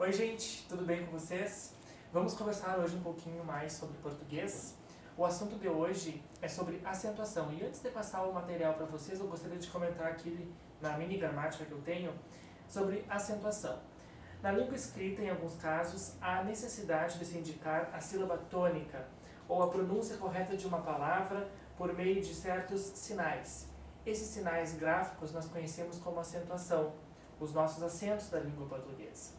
Oi gente, tudo bem com vocês? Vamos conversar hoje um pouquinho mais sobre português. O assunto de hoje é sobre acentuação. E antes de passar o material para vocês, eu gostaria de comentar aqui na mini gramática que eu tenho sobre acentuação. Na língua escrita, em alguns casos, há necessidade de se indicar a sílaba tônica ou a pronúncia correta de uma palavra por meio de certos sinais. Esses sinais gráficos nós conhecemos como acentuação, os nossos acentos da língua portuguesa.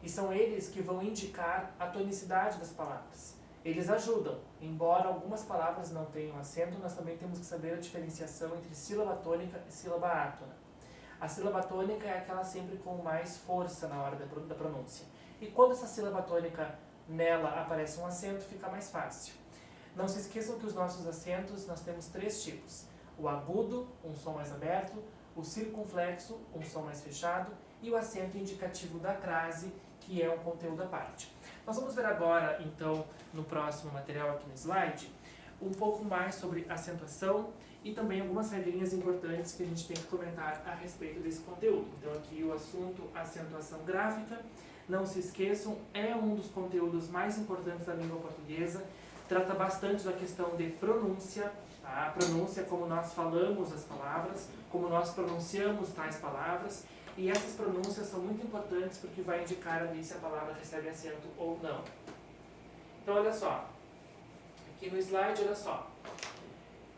E são eles que vão indicar a tonicidade das palavras. Eles ajudam, embora algumas palavras não tenham acento, nós também temos que saber a diferenciação entre sílaba tônica e sílaba átona. A sílaba tônica é aquela sempre com mais força na hora da pronúncia. E quando essa sílaba tônica, nela aparece um acento, fica mais fácil. Não se esqueçam que os nossos acentos, nós temos três tipos. O agudo, um som mais aberto, o circunflexo, um som mais fechado, e o acento indicativo da crase, que é um conteúdo à parte. Nós vamos ver agora, então, no próximo material aqui no slide, um pouco mais sobre acentuação e também algumas regrinhas importantes que a gente tem que comentar a respeito desse conteúdo. Então aqui o assunto acentuação gráfica, não se esqueçam, é um dos conteúdos mais importantes da língua portuguesa, trata bastante da questão de pronúncia, tá? A pronúncia é como nós falamos as palavras, como nós pronunciamos tais palavras, e essas pronúncias são muito importantes porque vai indicar ali se a palavra recebe acento ou não. Então olha só, aqui no slide, olha só.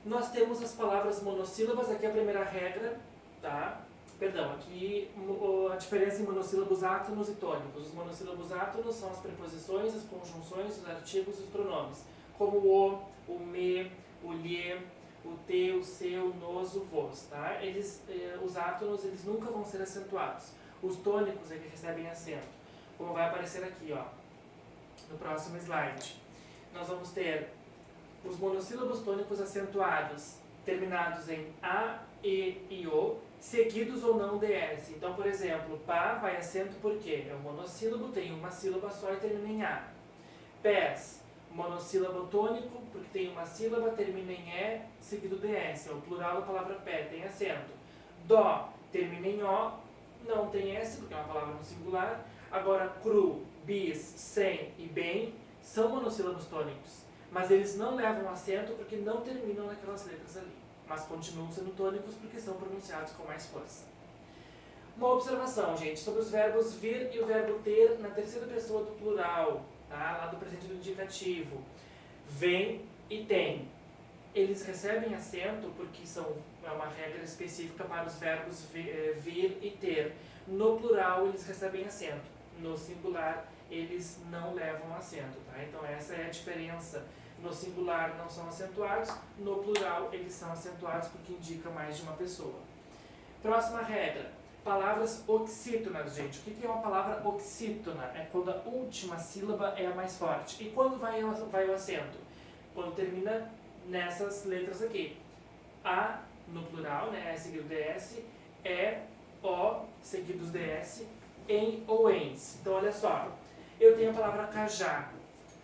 Nós temos as palavras monossílabas, aqui é a primeira regra, tá? Perdão, aqui a diferença em monossílabos átonos e tônicos. Os monossílabos átonos são as preposições, as conjunções, os artigos e os pronomes, como o me, o lhe, o te, o seu, o nos, o vos, tá? Os átonos, eles nunca vão ser acentuados. Os tônicos é que recebem acento, como vai aparecer aqui, ó, no próximo slide. Nós vamos ter os monossílabos tônicos acentuados, terminados em a, e o, seguidos ou não de s. Então, por exemplo, pá vai acento porque é um monossílabo, tem uma sílaba só e termina em a. Pés, monossílabo tônico, porque tem uma sílaba, termina em e, seguido de s. É o plural da palavra pé, tem acento. Dó, termina em o, não tem s, porque é uma palavra no singular. Agora, cru, bis, sem e bem são monossílabos tônicos, mas eles não levam acento porque não terminam naquelas letras ali, mas continuam sendo tônicos porque são pronunciados com mais força. Uma observação, gente, sobre os verbos vir e o verbo ter na terceira pessoa do plural, tá? Lá do presente do indicativo. Vem e tem. Eles recebem acento porque é uma regra específica para os verbos vir e ter. No plural, eles recebem acento. No singular, eles não levam acento, tá? Então essa é a diferença. No singular não são acentuados, no plural eles são acentuados porque indica mais de uma pessoa. Próxima regra, palavras oxítonas, gente. O que é uma palavra oxítona? É quando a última sílaba é a mais forte. E quando vai o acento? Quando termina nessas letras aqui. A no plural, né, é seguido de S, é, o, seguidos de S, em ou ens. Então olha só, eu tenho a palavra cajá.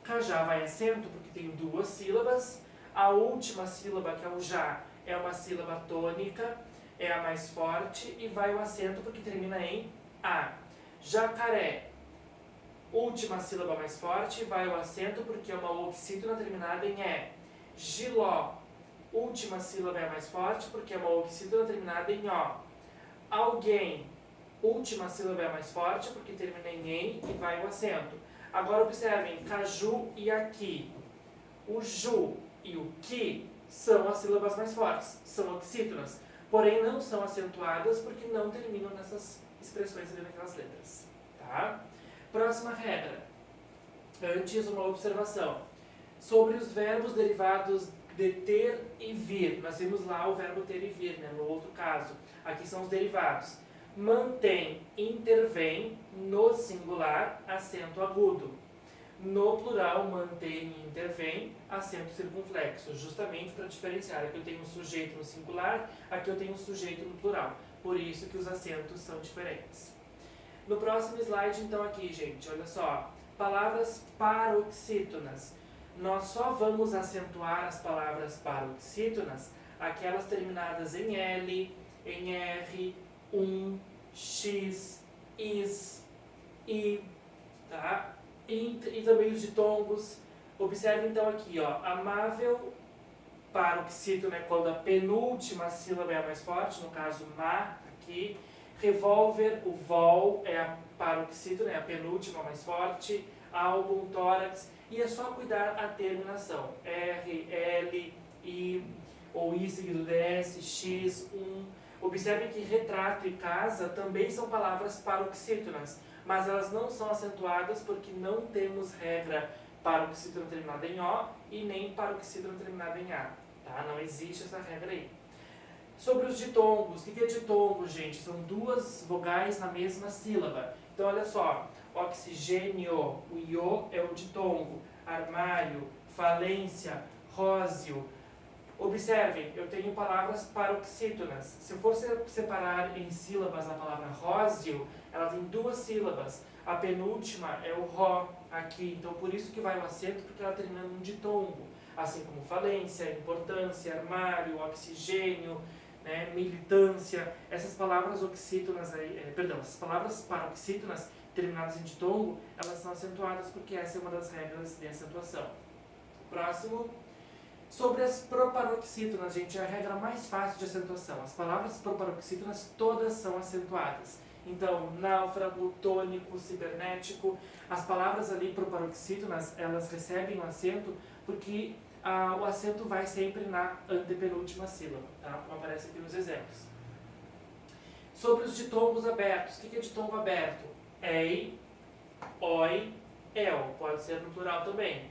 Cajá vai acento porque tem duas sílabas. A última sílaba, que é o já, é uma sílaba tônica, é a mais forte, e vai o acento porque termina em a. Jacaré, última sílaba mais forte, vai o acento porque é uma oxítona terminada em e. Giló, última sílaba é a mais forte porque é uma oxítona terminada em o. Alguém, última sílaba é a mais forte porque termina em e vai o acento. Agora observem, caju e aqui. O ju e o que são as sílabas mais fortes, são oxítonas, porém não são acentuadas porque não terminam nessas expressões ali naquelas letras. Tá? Próxima regra. Antes, uma observação. Sobre os verbos derivados de ter e vir. Nós vimos lá o verbo ter e vir, né, no outro caso. Aqui são os derivados. Mantém, intervém, no singular, acento agudo. No plural, mantém e intervém, acento circunflexo, justamente para diferenciar. Aqui eu tenho um sujeito no singular, aqui eu tenho um sujeito no plural. Por isso que os acentos são diferentes. No próximo slide, então, aqui, gente, olha só. Palavras paroxítonas. Nós só vamos acentuar as palavras paroxítonas, aquelas terminadas em L, em R, x, is, i, tá? E também os ditongos. Observe então aqui, ó, amável, paroxítono, né, quando a penúltima sílaba é a mais forte, no caso ma, aqui. Revólver, o vol é a paroxítono, é a penúltima mais forte. Álbum, tórax, e é só cuidar a terminação. R, L, I, ou I seguido DS, X, Observe que retrato e casa também são palavras paroxítonas, mas elas não são acentuadas porque não temos regra paroxítona terminada em O e nem paroxítona terminada em A. Tá? Não existe essa regra aí. Sobre os ditongos, o que é ditongo, gente? São duas vogais na mesma sílaba. Então, olha só, oxigênio, o iô é o ditongo, armário, falência, róseo. Observem, eu tenho palavras paroxítonas. Se eu for separar em sílabas a palavra róseo, ela tem duas sílabas. A penúltima é o ró aqui, então por isso que vai o acento, porque ela termina num ditongo. Assim como falência, importância, armário, oxigênio, né, militância. Essas palavras oxítonas aí, essas palavras paroxítonas terminadas em ditongo, elas são acentuadas porque essa é uma das regras de acentuação. Próximo. Sobre as proparoxítonas, gente, é a regra mais fácil de acentuação. As palavras proparoxítonas todas são acentuadas. Então, náufrago, tônico, cibernético, as palavras ali proparoxítonas, elas recebem o acento porque o acento vai sempre na antepenúltima sílaba, tá? Como aparece aqui nos exemplos. Sobre os ditongos abertos, o que é ditongo aberto? Ei, oi, el, pode ser no plural também.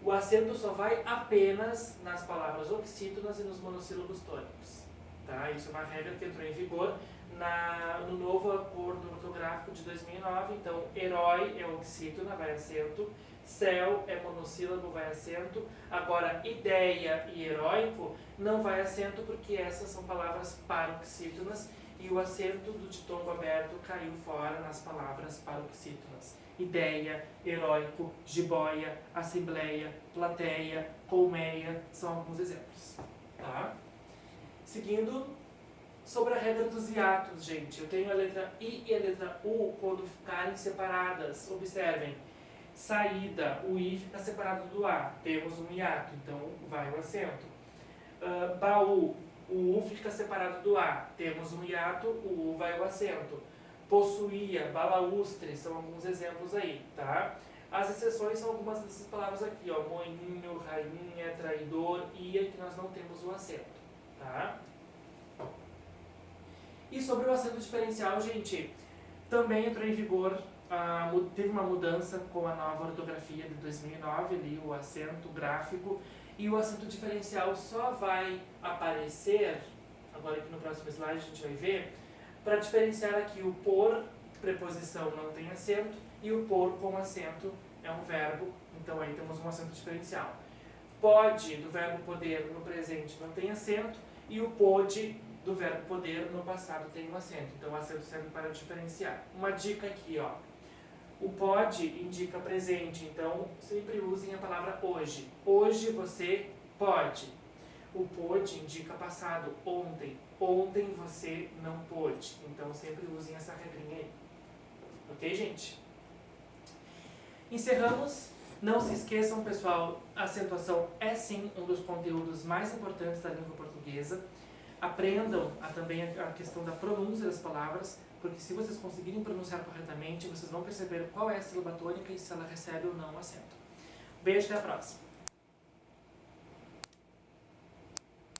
O acento só vai apenas nas palavras oxítonas e nos monossílabos tônicos. Tá? Isso é uma regra que entrou em vigor no novo acordo ortográfico de 2009. Então, herói é oxítona, vai acento. Céu é monossílabo, vai acento. Agora, ideia e heróico não vai acento porque essas são palavras paroxítonas e o acento do ditongo aberto caiu fora nas palavras paroxítonas. Ideia, heróico, jiboia, assembleia, plateia, colmeia, são alguns exemplos. Tá? Seguindo, sobre a regra dos hiatos, gente. Eu tenho a letra I e a letra U quando ficarem separadas. Observem. Saída, o I fica separado do A. Temos um hiato, então vai o acento. Baú, o U fica separado do A. Temos um hiato, o U vai o acento. Possuía, balaústre, são alguns exemplos aí, tá? As exceções são algumas dessas palavras aqui, ó, moinho, rainha, traidor, ia, que nós não temos o acento, tá? E sobre o acento diferencial, gente, também entrou em vigor, teve uma mudança com a nova ortografia de 2009, ali, o acento gráfico, e o acento diferencial só vai aparecer, agora aqui no próximo slide a gente vai ver, para diferenciar aqui o por, preposição não tem acento, e o por com acento é um verbo, então aí temos um acento diferencial. Pode, do verbo poder, no presente não tem acento, e o pôde, do verbo poder, no passado tem um acento. Então o acento serve para diferenciar. Uma dica aqui, ó. O pode indica presente, então sempre usem a palavra hoje. Hoje você pode. O pôde indica passado, ontem. Ontem você não pôde. Então sempre usem essa regrinha aí. Ok, gente? Encerramos. Não se esqueçam, pessoal, a acentuação é sim um dos conteúdos mais importantes da língua portuguesa. Aprendam também a questão da pronúncia das palavras, porque se vocês conseguirem pronunciar corretamente, vocês vão perceber qual é a sílaba tônica e se ela recebe ou não o acento. Beijo, até a próxima!